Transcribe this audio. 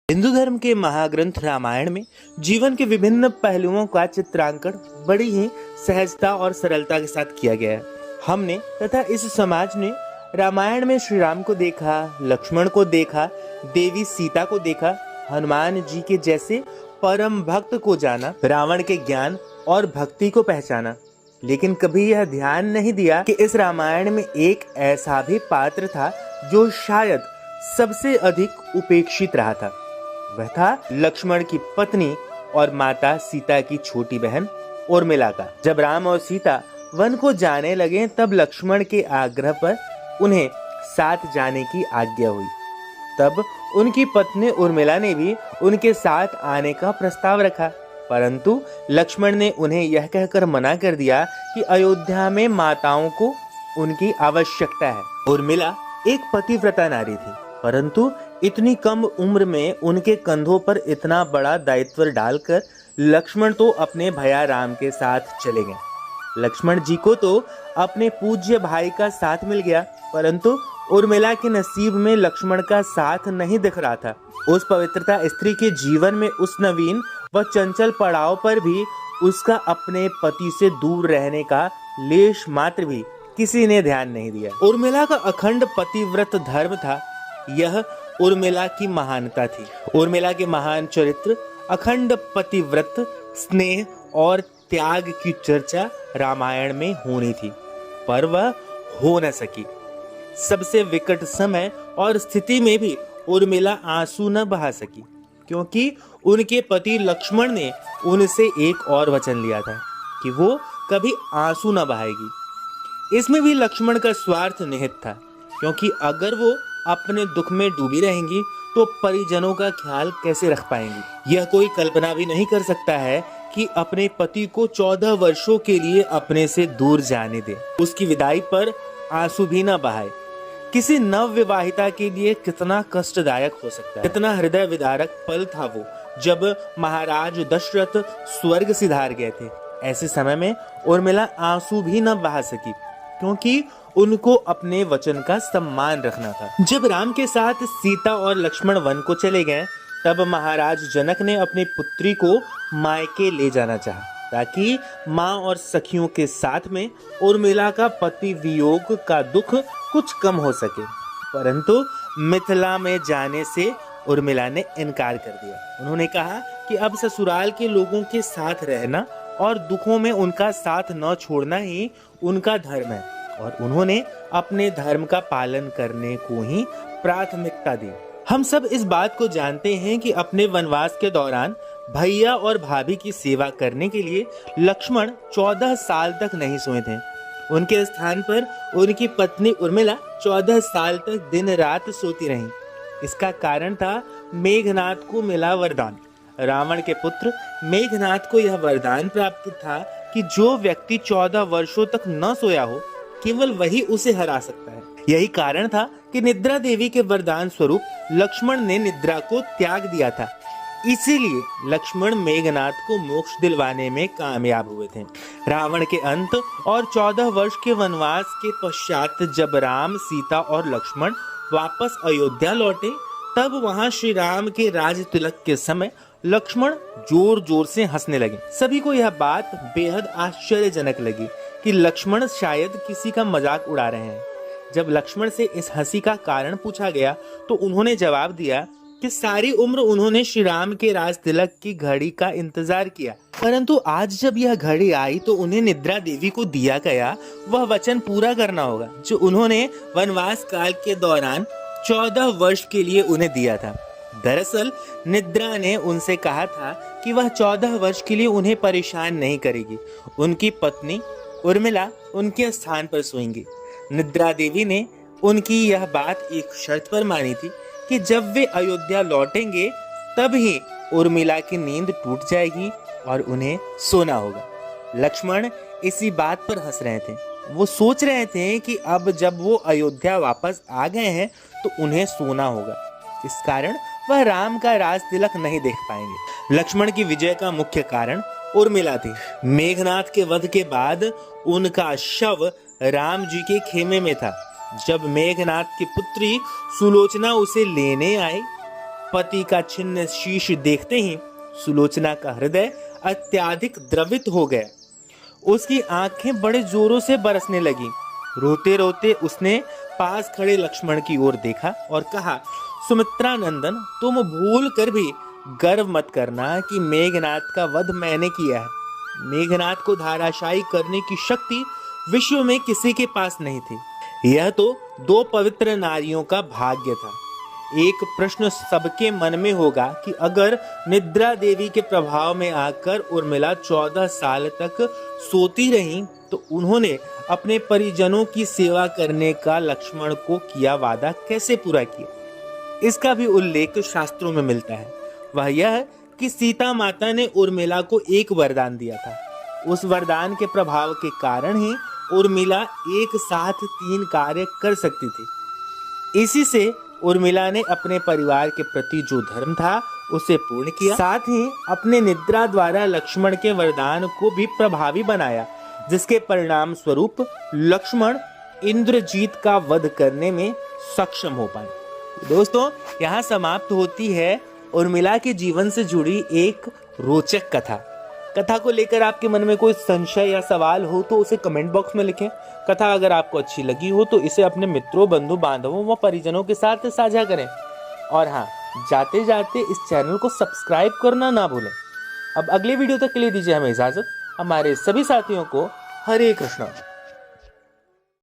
हिंदू धर्म के महाग्रंथ रामायण में जीवन के विभिन्न पहलुओं का चित्रांकन बड़ी ही सहजता और सरलता के साथ किया गया है। हमने तथा इस समाज ने रामायण में श्री राम को देखा, लक्ष्मण को देखा, देवी सीता को देखा, हनुमान जी के जैसे परम भक्त को जाना, रावण के ज्ञान और भक्ति को पहचाना। लेकिन कभी यह ध्यान नहीं दिया कि इस रामायण में एक ऐसा भी पात्र था जो शायद सबसे अधिक उपेक्षित रहा था। वह था लक्ष्मण की पत्नी और माता सीता की छोटी बहन उर्मिला का। जब राम और सीता वन को जाने लगे तब लक्ष्मण के आग्रह पर उन्हें साथ जाने की आज्ञा हुई। तब उनकी पत्नी उर्मिला ने भी उनके साथ आने का प्रस्ताव रखा, परंतु लक्ष्मण ने उन्हें यह कहकर मना कर दिया कि अयोध्या में माताओं को उनकी आवश्यकता है। उर्मिला एक पतिव्रता नारी थी, परंतु इतनी कम उम्र में उनके कंधों पर इतना बड़ा दायित्व डालकर लक्ष्मण तो अपने भैया राम के साथ चले गए। लक्ष्मण जी को तो अपने पूज्य भाई का साथ मिल गया, परंतु उर्मिला के नसीब में लक्ष्मण का साथ नहीं दिख रहा था। उस पवित्रता स्त्री के जीवन में उस नवीन व चंचल पड़ाव पर भी उसका अपने पति से दूर रहने का लेश मात्र भी किसी ने ध्यान नहीं दिया। उर्मिला का अखंड पतिव्रत धर्म था, यह उर्मिला की महानता थी। उर्मिला के महान चरित्र, अखंड पतिव्रत, स्नेह और त्याग की चर्चा रामायण में होनी थी, पर वह हो न सकी। सबसे विकट समय और स्थिति में भी उर्मिला आंसू न बहा सकी, क्योंकि उनके पति लक्ष्मण ने उनसे एक और वचन लिया था कि वो कभी आंसू न बहाएगी। इसमें भी लक्ष्मण का स्वार्थ निहित था, क्योंकि अगर वो अपने दुख में डूबी रहेंगी तो परिजनों का ख्याल कैसे रख पाएंगी। यह कोई कल्पना भी नहीं कर सकता है कि अपने पति को 14 वर्षों के लिए अपने से दूर जाने दे, उसकी विदाई पर आंसू भी न बहाए। किसी नव विवाहिता के लिए कितना कष्टदायक हो सकता है। कितना हृदय विदारक पल था वो जब महाराज दशरथ स्वर्ग सिधार गए थे। ऐसे समय में उर्मिला आंसू भी न बहा सकी, क्योंकि उनको अपने वचन का सम्मान रखना था। जब राम के साथ सीता और लक्ष्मण वन को चले गए तब महाराज जनक ने अपनी पुत्री को मायके ले जाना चाहा, ताकि माँ और सखियों के साथ में उर्मिला का पति वियोग का दुख कुछ कम हो सके। परंतु मिथिला में जाने से उर्मिला ने इनकार कर दिया। उन्होंने कहा कि अब ससुराल के लोगों के साथ रहना और दुखों में उनका साथ न छोड़ना ही उनका धर्म है, और उन्होंने अपने धर्म का पालन करने को ही प्राथमिकता दी। हम सब इस बात को जानते हैं कि अपने वनवास के दौरान भैया और भाभी की सेवा करने के लिए लक्ष्मण 14 साल तक नहीं सोए थे। उनके स्थान पर उनकी पत्नी उर्मिला 14 साल तक दिन रात सोती रहीं। इसका कारण था मेघनाथ को मिला वरदान। रावण के पुत्र मेघनाथ को यह वरदान प्राप्त था कि जो व्यक्ति 14 वर्षों तक न सोया हो, केवल वही उसे हरा सकता है। यही कारण था कि निद्रा देवी के वरदान स्वरूप लक्ष्मण ने निद्रा को त्याग दिया था। इसीलिए लक्ष्मण मेघनाथ को मोक्ष दिलवाने में कामयाब हुए थे। रावण के अंत और 14 वर्ष के वनवास के पश्चात जब राम, सीता और लक्ष्मण वापस अयोध्या लौटे, तब वहां श्री राम के राज तिलक के समय लक्ष्मण जोर जोर से हंसने लगे। सभी को यह बात बेहद आश्चर्यजनक लगी कि लक्ष्मण शायद किसी का मजाक उड़ा रहे हैं। जब लक्ष्मण से इस हंसी का कारण पूछा गया तो उन्होंने जवाब दिया कि सारी उम्र उन्होंने श्री राम के राज तिलक की घड़ी का इंतजार किया, परंतु आज जब यह घड़ी आई तो उन्हें निद्रा देवी को दिया गया वह वचन पूरा करना होगा जो उन्होंने वनवास काल के दौरान 14 वर्ष के लिए उन्हें दिया था। दरअसल निद्रा ने उनसे कहा था कि वह 14 वर्ष के लिए उन्हें परेशान नहीं करेगी। उनकी पत्नी उर्मिला उनके स्थान पर सोएंगी। निद्रा देवी ने उनकी यह बात एक शर्त पर मानी थी कि जब वे अयोध्या लौटेंगे तब ही उर्मिला की नींद टूट जाएगी और उन्हें सोना होगा। लक्ष्मण इसी बात पर हंस रहे थे। वो सोच रहे थे कि अब जब वो अयोध्या वापस आ गए हैं तो उन्हें सोना होगा, इस कारण वह राम का राज तिलक नहीं देख पाएंगे। लक्ष्मण की विजय का मुख्य कारण उर्मिला थी। मेघनाथ के वध के बाद उनका शव राम जी के खेमे में था। जब मेघनाथ की पुत्री सुलोचना उसे लेने आई पति का छिन्न शीश देखते ही सुलोचना का हृदय अत्यधिक द्रवित हो गया। उसकी आंखें बड़े जोरों से बरसने लगी। रोते रोते उसने पास खड़े लक्ष्मण की ओर देखा और कहा, सुमित्रा नंदन, तुम भूल कर भी गर्व मत करना कि मेघनाद का वध मैंने किया है। मेघनाद को धराशायी करने की शक्ति विश्व में किसी के पास नहीं थी। यह तो 2 पवित्र नारियों का भाग्य था। एक प्रश्न सबके मन में होगा कि अगर निद्रा देवी के प्रभाव में आकर उर्मिला 14 साल तक सोती रही तो उन्होंने अपने परिजनों की सेवा करने का लक्ष्मण को किया वादा कैसे पूरा किया। इसका भी उल्लेख शास्त्रों में मिलता है। वह यह कि सीता माता ने उर्मिला को एक वरदान दिया था। उस वरदान के प्रभाव के कारण ही उर्मिला एक साथ 3 कार्य कर सकती थी। इसी से उर्मिला ने अपने परिवार के प्रति जो धर्म था उसे पूर्ण किया, साथ ही अपने निद्रा द्वारा लक्ष्मण के वरदान को भी प्रभावी बनाया, जिसके परिणाम स्वरूप लक्ष्मण इंद्रजीत का वध करने में सक्षम हो पाए। दोस्तों, यहाँ समाप्त होती है उर्मिला के जीवन से जुड़ी एक रोचक कथा को लेकर आपके मन में कोई संशय या सवाल हो तो उसे कमेंट बॉक्स में लिखें। कथा अगर आपको अच्छी लगी हो तो इसे अपने मित्रों, बंधु बांधवों व परिजनों के साथ साझा करें। और हाँ, जाते जाते इस चैनल को सब्सक्राइब करना ना भूलें। अब अगले वीडियो तक के लिए दीजिए हमें इजाजत। हमारे सभी साथियों को हरे कृष्णा।